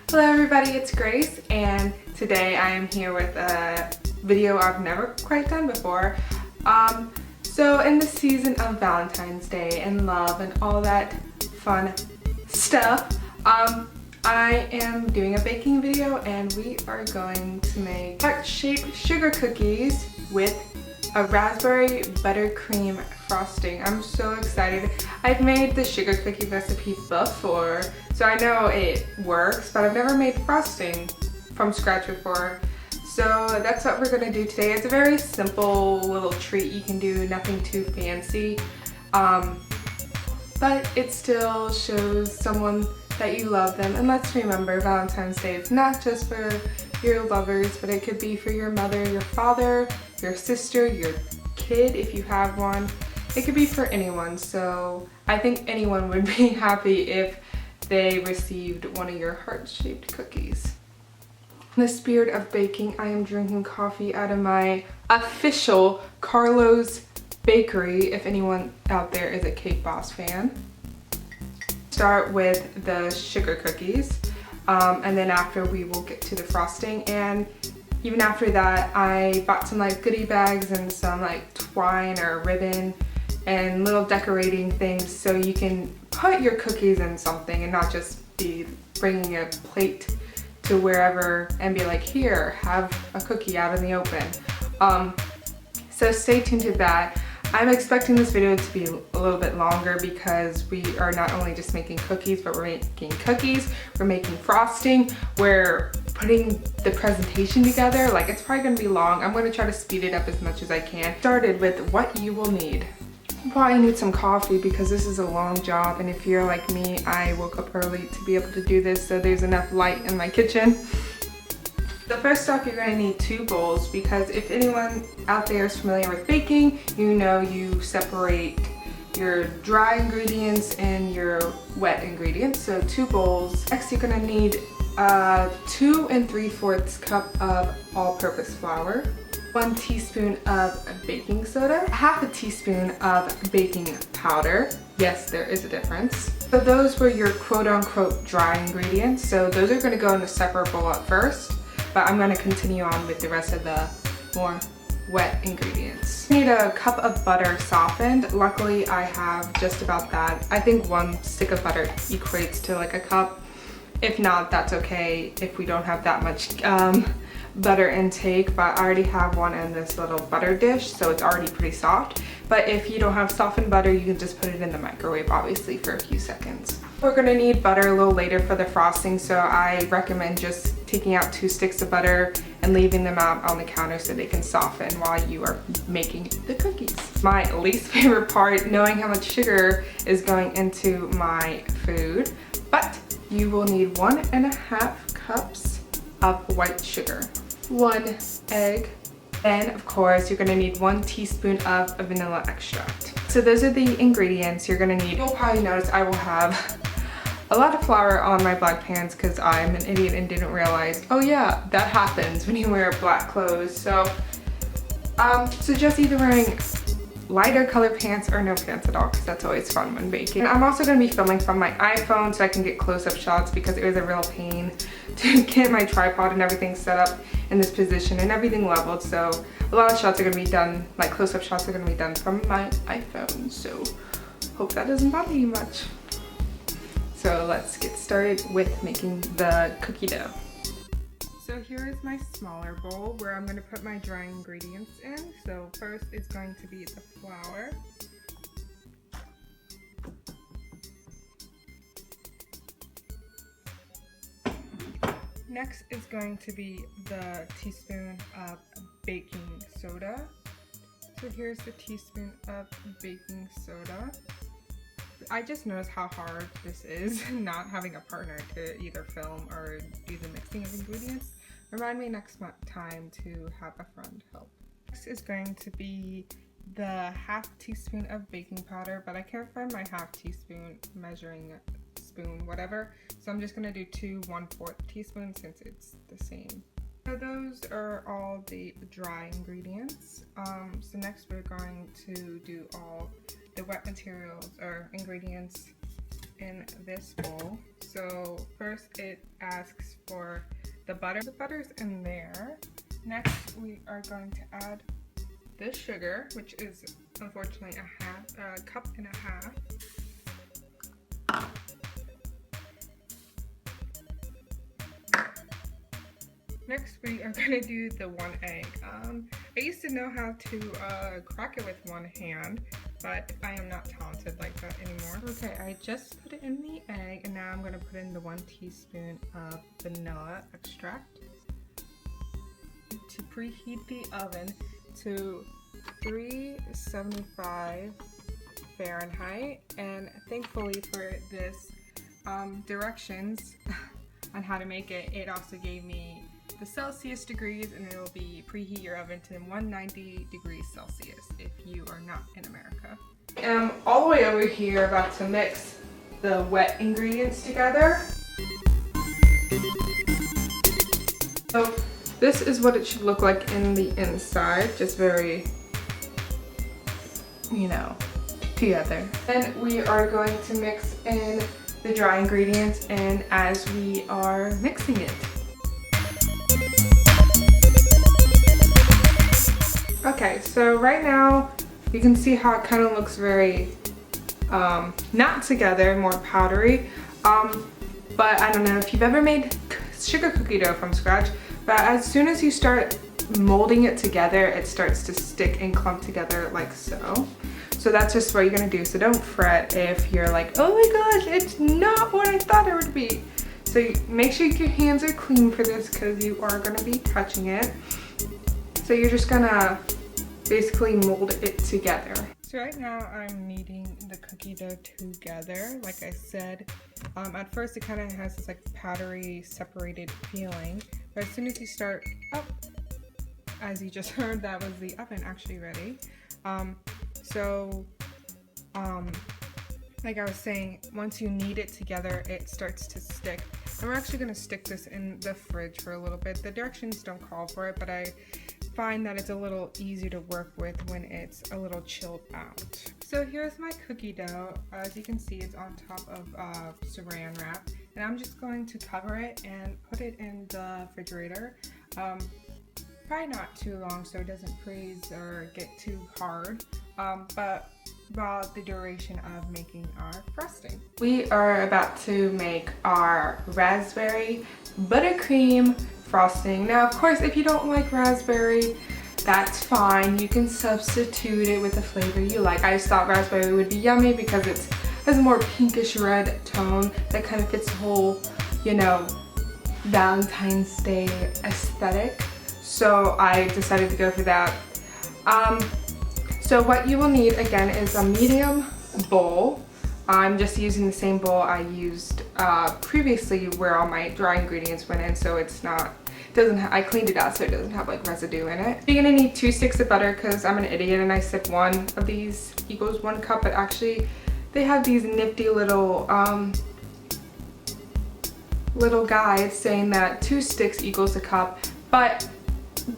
Hello everybody, it's Grace, and today I am here with a video I've never quite done before. So in the season of Valentine's Day and love and all that fun stuff, I am doing a baking video and we are going to make heart-shaped sugar cookies with a raspberry buttercream frosting. I'm so excited. I've made the sugar cookie recipe before, so I know it works, but I've never made frosting from scratch before. So that's what we're gonna do today. It's a very simple little treat you can do, nothing too fancy. But it still shows someone that you love them. And let's remember, Valentine's Day is not just for your lovers, but it could be for your mother, your father, your sister, your kid if you have one. It could be for anyone, so I think anyone would be happy if they received one of your heart-shaped cookies. In the spirit of baking, I am drinking coffee out of my official Carlo's bakery, if anyone out there is a Cake Boss fan. Start with the sugar cookies, and then after we will get to the frosting. And even after that, I bought some like goodie bags and some like twine or ribbon and little decorating things so you can put your cookies in something and not just be bringing a plate to wherever and be like, here, have a cookie out in the open. So stay tuned to that. I'm expecting this video to be a little bit longer because we are not only just making cookies, but we're making cookies, we're making frosting, we're putting the presentation together. Like, it's probably gonna be long. I'm gonna try to speed it up as much as I can. Started with what you will need. You probably need some coffee because this is a long job, and if you're like me, I woke up early to be able to do this, so there's enough light in my kitchen. So first off, you're gonna need 2 bowls because if anyone out there is familiar with baking, you know you separate your dry ingredients and your wet ingredients. So 2 bowls. Next, you're gonna need 2 3/4 cup of all-purpose flour, 1 teaspoon of baking soda, half a teaspoon of baking powder. Yes, there is a difference. So those were your quote-unquote dry ingredients. So those are gonna go in a separate bowl at first, but I'm gonna continue on with the rest of the more wet ingredients. You need a cup of butter softened. Luckily, I have just about that. I think 1 stick of butter equates to like a cup. If not, that's okay if we don't have that much butter intake, but I already have one in this little butter dish, so it's already pretty soft. But if you don't have softened butter, you can just put it in the microwave, obviously, for a few seconds. We're gonna need butter a little later for the frosting, so I recommend just taking out 2 sticks of butter and leaving them out on the counter so they can soften while you are making the cookies. My least favorite part, knowing how much sugar is going into my food, but you will need 1 1/2 cups of white sugar, 1 egg, then of course you're gonna need 1 teaspoon of vanilla extract. So those are the ingredients you're gonna need. You'll probably notice I will have a lot of flour on my black pants because I'm an idiot and didn't realize, oh yeah, that happens when you wear black clothes. So suggest either wearing lighter colored pants or no pants at all, because that's always fun when baking. And I'm also going to be filming from my iPhone so I can get close-up shots because it was a real pain to get my tripod and everything set up in this position and everything leveled. So a lot of shots are going to be done, like close-up shots are going to be done from my iPhone. So hope that doesn't bother you much. So let's get started with making the cookie dough. So here is my smaller bowl where I'm going to put my dry ingredients in. So first is going to be the flour. Next is going to be the teaspoon of baking soda. So here's the teaspoon of baking soda. I just noticed how hard this is, not having a partner to either film or do the mixing of ingredients. Remind me next time to have a friend help. Next is going to be the 1/2 teaspoon of baking powder, but I can't find my 1/2 teaspoon measuring spoon, whatever. So I'm just gonna do 2 1/4 teaspoons since it's the same. So those are all the dry ingredients. So next we're going to do all the wet materials or ingredients. in this bowl. So first it asks for the butter. The butter's in there. Next we are going to add the sugar, which is unfortunately a cup and a half. Next we are going to do the 1 egg. I used to know how to crack it with one hand, but I am not talented like that anymore. Okay, I just put it in the egg, and now I'm going to put in the 1 teaspoon of vanilla extract to preheat the oven to 375 Fahrenheit. And thankfully for this directions on how to make it, it also gave me the Celsius degrees, and it will be preheat your oven to 190 degrees Celsius if you are not in America. I'm all the way over here about to mix the wet ingredients together. So this is what it should look like in the inside, just very, you know, together. Then we are going to mix in the dry ingredients, and as we are mixing it. Okay, so right now you can see how it kind of looks very not together, more powdery. But I don't know if you've ever made sugar cookie dough from scratch, but as soon as you start molding it together, it starts to stick and clump together like so. So that's just what you're gonna do. So don't fret if you're like, oh my gosh, it's not what I thought it would be. So make sure your hands are clean for this because you are gonna be touching it. So you're just gonna basically mold it together. So right now I'm kneading the cookie dough together. Like I said, at first it kind of has this like powdery separated feeling, but as soon as you start up, as you just heard, that was the oven actually ready. Like I was saying, once you knead it together, it starts to stick. And we're actually gonna stick this in the fridge for a little bit. The directions don't call for it, but I find that it's a little easier to work with when it's a little chilled out. So here's my cookie dough. As you can see, it's on top of saran wrap, and I'm just going to cover it and put it in the refrigerator. Probably not too long so it doesn't freeze or get too hard, but about the duration of making our frosting. We are about to make our raspberry buttercream frosting. Now, of course, if you don't like raspberry, that's fine. You can substitute it with the flavor you like. I just thought raspberry would be yummy because it has a more pinkish red tone that kind of fits the whole, you know, Valentine's Day aesthetic. So I decided to go for that. So what you will need again is a medium bowl. I'm just using the same bowl I used previously where all my dry ingredients went in, so it's not, I cleaned it out so it doesn't have like residue in it. You're gonna need 2 sticks of butter because I'm an idiot and I said 1 of these equals 1 cup, but actually they have these nifty little guides saying that 2 sticks equals a cup, but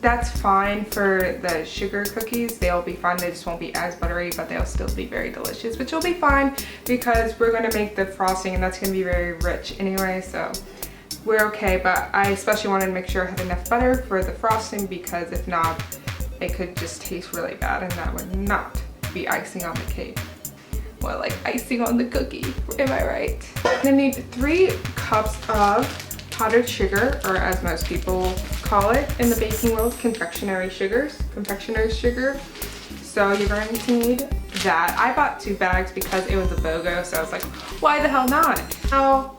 that's fine for the sugar cookies. They'll be fine. They just won't be as buttery, but they'll still be very delicious, which will be fine because we're going to make the frosting and that's going to be very rich anyway, so we're okay. But I especially wanted to make sure I had enough butter for the frosting because if not, it could just taste really bad and that would not be icing on the cake. Well, like icing on the cookie, am I right? I'm going to need 3 cups of powdered sugar, or as most people call it in the baking world, confectionery sugar. So you're going to need that. I bought 2 bags because it was a BOGO, so I was like, why the hell not? Now,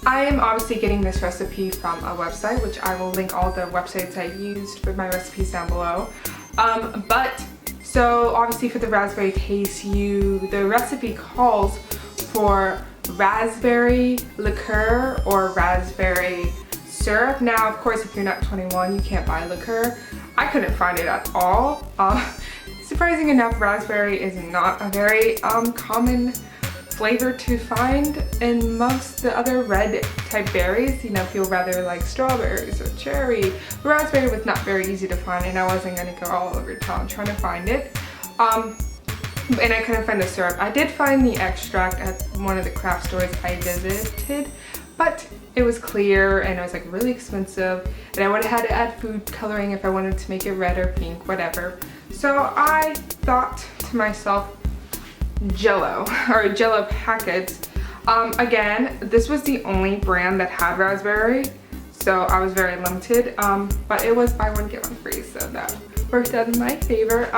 I am obviously getting this recipe from a website, which I will link all the websites I used for my recipes down below. So obviously for the raspberry taste, the recipe calls for raspberry liqueur or raspberry syrup. Now, of course, if you're not 21, you can't buy liqueur. I couldn't find it at all. Surprising enough, raspberry is not a very common flavor to find amongst the other red type berries. You know, if you'll rather like strawberries or cherry. Raspberry was not very easy to find and I wasn't gonna go all over town trying to find it. and I couldn't find the syrup. I did find the extract at one of the craft stores I visited, but it was clear and it was like really expensive, and I would have had to add food coloring if I wanted to make it red or pink, whatever. So I thought to myself, jello or jello packets. Again, this was the only brand that had raspberry, so I was very limited, but it was buy one get one free, so that worked out in my favor.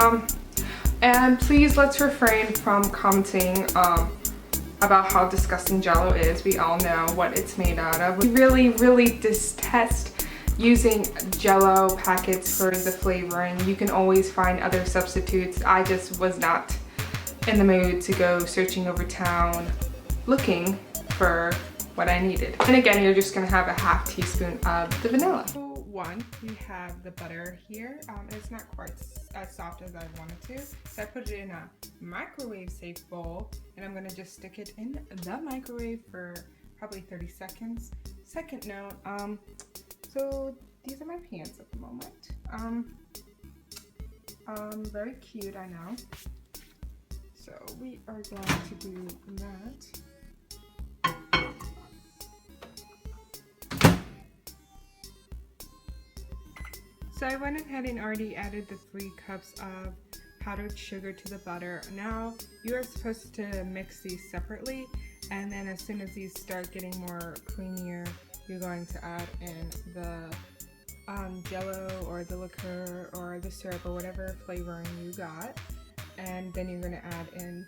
And please, let's refrain from commenting about how disgusting jello is. We all know what it's made out of. We really detest using jello packets for the flavoring. You can always find other substitutes. I just was not in the mood to go searching over town looking for what I needed. And again, you're just gonna have a half teaspoon of the vanilla. One, we have the butter here. It's not quite as soft as I wanted to, so I put it in a microwave safe bowl, and I'm gonna just stick it in the microwave for probably 30 seconds. Second note, so these are my pants at the moment. Very cute, I know. So we are going to do that. So I went ahead and already added the 3 cups of powdered sugar to the butter. Now you are supposed to mix these separately, and then as soon as these start getting more creamier, you're going to add in the jello or the liqueur or the syrup or whatever flavoring you got, and then you're going to add in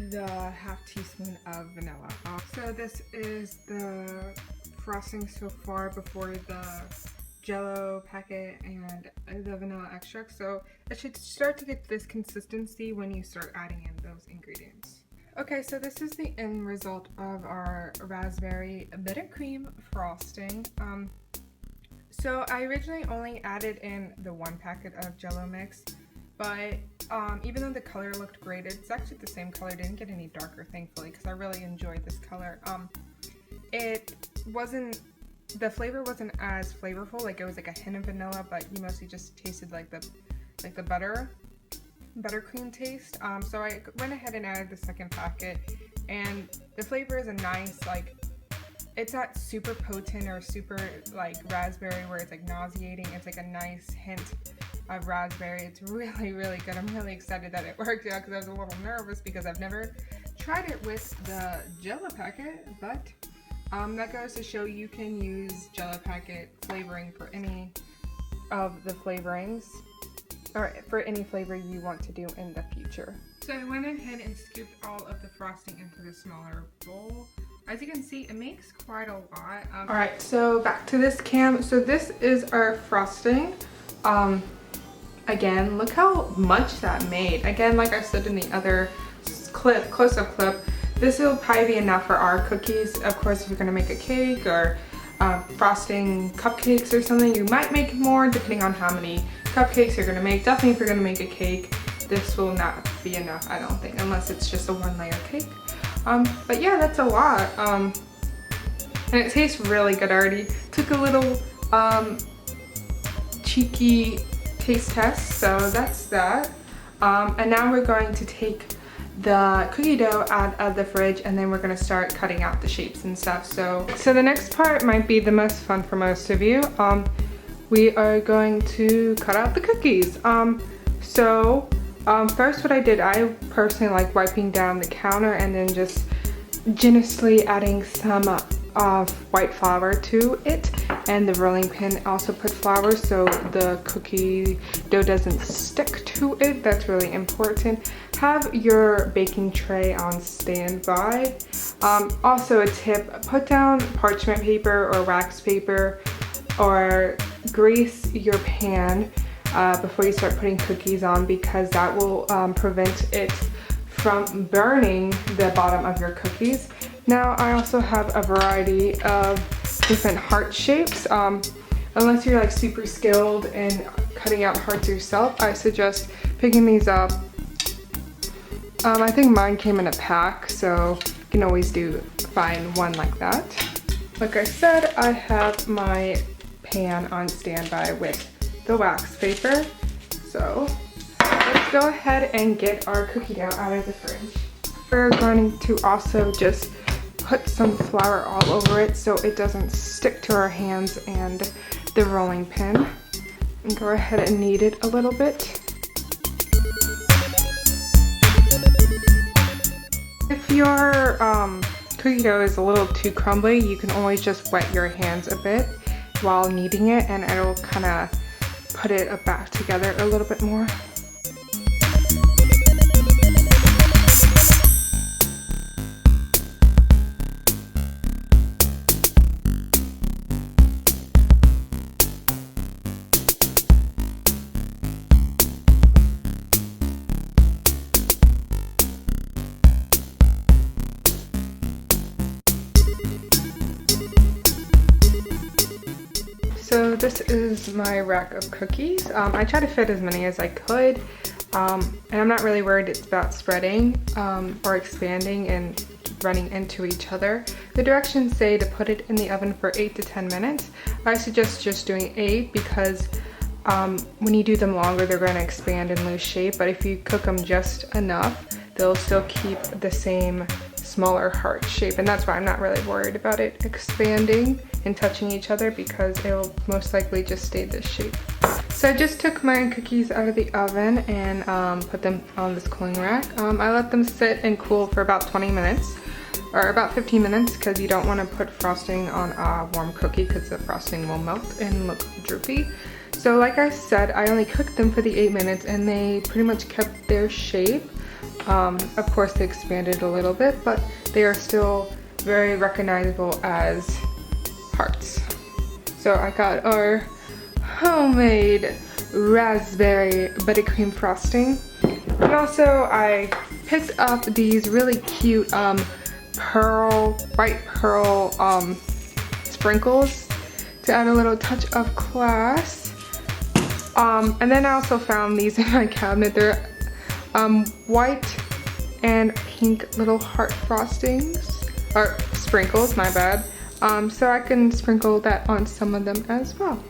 the half teaspoon of vanilla. So this is the frosting so far before the jello packet and the vanilla extract. So it should start to get this consistency when you start adding in those ingredients. Okay, so this is the end result of our raspberry buttercream frosting. So I originally only added in the 1 packet of jello mix, but even though the color looked great, it's actually the same color. It didn't get any darker, thankfully, because I really enjoyed this color. The flavor wasn't as flavorful. Like, it was like a hint of vanilla, but you mostly just tasted like the buttercream taste. So I went ahead and added the 2nd packet, and the flavor is a nice, like, it's not super potent or super like raspberry where it's like nauseating. It's like a nice hint of raspberry. It's really good. I'm really excited that it worked out, because I was a little nervous because I've never tried it with the jello packet, but that goes to show you can use jello packet flavoring for any of the flavorings, or for any flavor you want to do in the future. So I went ahead and scooped all of the frosting into the smaller bowl. As you can see, it makes quite a lot. Alright, so back to this cam. So this is our frosting. Again, look how much that made. Again, like I said in the other clip, close-up clip, this will probably be enough for our cookies. Of course, if you're gonna make a cake or frosting cupcakes or something, you might make more depending on how many cupcakes you're gonna make. Definitely if you're gonna make a cake, this will not be enough, I don't think, unless it's just a 1-layer cake. But yeah, that's a lot. And it tastes really good. I already took a little cheeky taste test, so that's that. And now we're going to take the cookie dough out of the fridge, and then we're going to start cutting out the shapes and stuff. So the next part might be the most fun for most of you. We are going to cut out the cookies. First what I did, I personally like wiping down the counter and then just generously adding some white flour to it, and the rolling pin also put flour so the cookie dough doesn't stick to it. That's really important. Have your baking tray on standby. Also a tip, put down parchment paper or wax paper, or grease your pan before you start putting cookies on, because that will prevent it from burning the bottom of your cookies. Now I also have a variety of different heart shapes. Unless you're like super skilled in cutting out hearts yourself, I suggest picking these up. I think mine came in a pack, so you can always find one like that. Like I said, I have my pan on standby with the wax paper. So let's go ahead and get our cookie dough out of the fridge. We're going to also just put some flour all over it so it doesn't stick to our hands and the rolling pin. And go ahead and knead it a little bit. If your cookie dough is a little too crumbly, you can always just wet your hands a bit while kneading it, and it'll kind of put it back together a little bit more. So this is my rack of cookies. I try to fit as many as I could, and I'm not really worried about spreading or expanding and running into each other. The directions say to put it in the oven for 8 to 10 minutes. I suggest just doing 8 because when you do them longer, they're going to expand and lose shape, but if you cook them just enough, they'll still keep the same smaller heart shape, and that's why I'm not really worried about it expanding and touching each other because it'll most likely just stay this shape. So I just took my cookies out of the oven and put them on this cooling rack. I let them sit and cool for about 20 minutes or about 15 minutes because you don't want to put frosting on a warm cookie because the frosting will melt and look droopy. So like I said, I only cooked them for the 8 minutes and they pretty much kept their shape. Of course they expanded a little bit, but they are still very recognizable as hearts. So I got our homemade raspberry buttercream frosting, and also I picked up these really cute white pearl sprinkles to add a little touch of class. And then I also found these in my cabinet. They're white and pink little heart frostings, or sprinkles, my bad. So I can sprinkle that on some of them as well.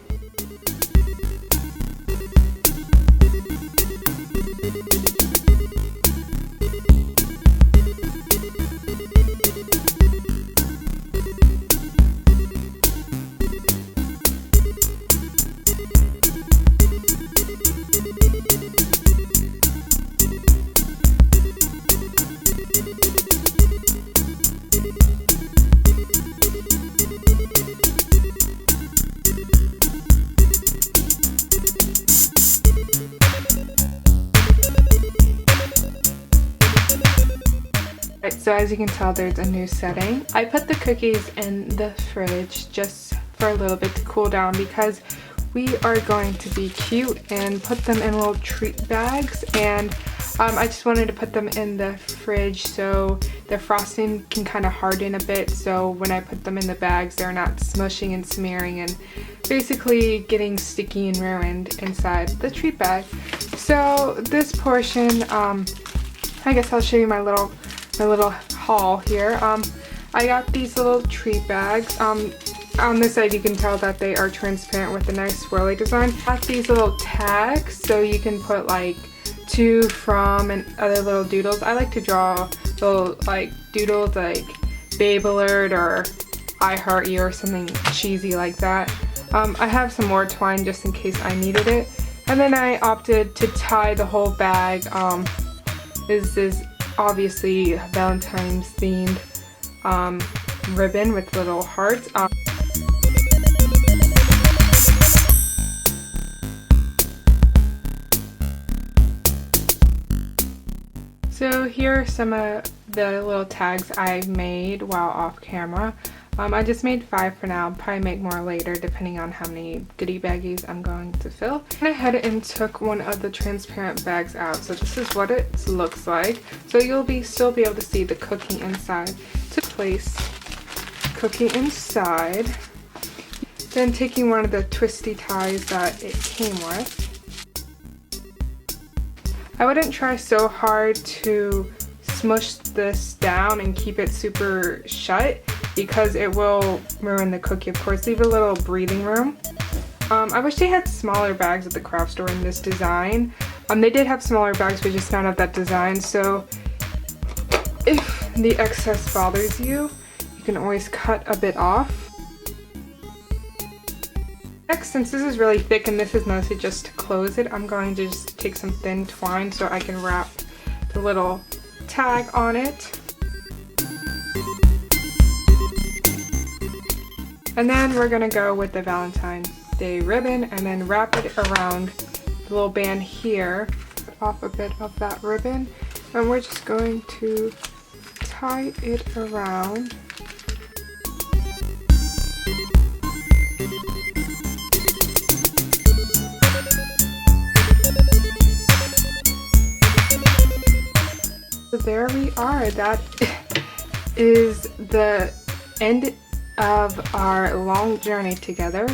So as you can tell, there's a new setting. I put the cookies in the fridge just for a little bit to cool down because we are going to be cute and put them in little treat bags, and I just wanted to put them in the fridge so the frosting can kind of harden a bit, so when I put them in the bags they're not smushing and smearing and basically getting sticky and ruined inside the treat bag. So this portion, I guess I'll show you my little haul here. I got these little treat bags. On this side you can tell that they are transparent with a nice swirly design. I got these little tags so you can put like to, from, and other little doodles. I like to draw little like doodles like Babe Alert or I Heart You or something cheesy like that. I have some more twine just in case I needed it. And then I opted to tie the whole bag. This is obviously Valentine's themed ribbon with little hearts. So here are some of the little tags I made while off camera. I just made 5 for now. I'll probably make more later depending on how many goodie baggies I'm going to fill. I went ahead and took one of the transparent bags out. So this is what it looks like. So you'll still be able to see the cookie inside. To place cookie inside. Then taking one of the twisty ties that it came with. I wouldn't try so hard to smush this down and keep it super shut because it will ruin the cookie. Of course, leave a little breathing room. I wish they had smaller bags at the craft store in this design. They did have smaller bags, but just not of that design, so if the excess bothers you, you can always cut a bit off. Next, since this is really thick and this is mostly just to close it, I'm going to just take some thin twine so I can wrap the little tag on it. And then we're gonna go with the Valentine's Day ribbon and then wrap it around the little band here, off a bit of that ribbon, and we're just going to tie it around. So there we are. That is the end of our long journey together.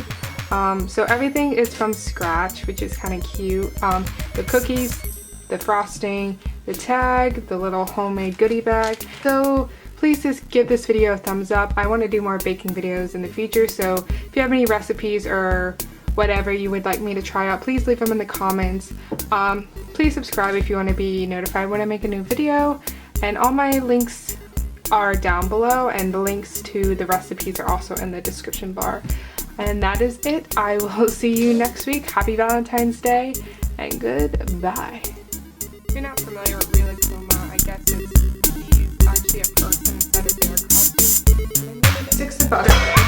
So everything is from scratch, which is kind of cute. The cookies, the frosting, the tag, the little homemade goodie bag. So please just give this video a thumbs up. I want to do more baking videos in the future, so if you have any recipes or whatever you would like me to try out, please leave them in the comments. Please subscribe if you want to be notified when I make a new video, and all my links are down below, and the links to the recipes are also in the description bar. And that is it. I will see you next week. Happy Valentine's Day and goodbye. If you're not familiar with Real Coma, I guess he's actually a person instead of their costume. 6 butter.